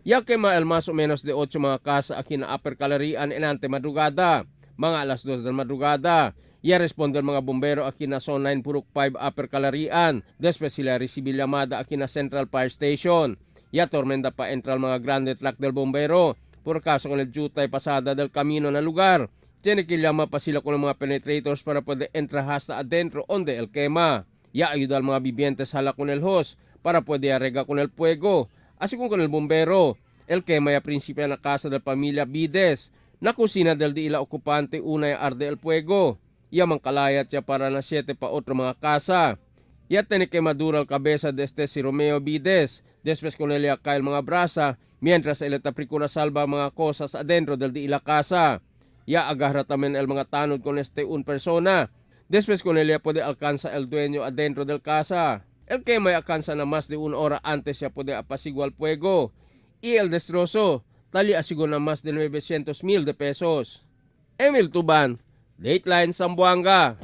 Ya quema el más o menos de 8 mga casa aquí na Upper Calarian en ante madrugada, mga alas 2 del madrugada. Ya responde mga bombero aquí na Zone 9 Purok 5 Upper Calarian, después sila recibir llamada aquí na Central Fire Station. Ya tormenta pa entra mga grande truck del bombero, por caso con el jutay pasada del camino na lugar. Tiene que llama pa sila con mga penetrators para poder entrar hasta adentro onde el quema. Ya ayuda al mga vivientes hala con el hose para poder arreglar con el fuego. Así como con el bombero, el quema ya principio na casa del familia Bides, na kusina del di ila okupante una ya arde el fuego. Ya mangkalayat siya para na 7 pa otro mga casa. Ya tiene que madura el cabeza de si Romeo Bides, después con él ya cae mga brasa, mientras él está procura salva mga cosas adentro del di ila casa. Ya agarra también el mga tanod con un persona, después con él ya puede alcanza el dueño adentro del casa. El quema ya alcanza na más de 1 hora antes ya puede apaciguar el fuego. Y el destrozo, tali asigo na más de 900,000 de pesos. Emil Tuban, Dateline Zamboanga.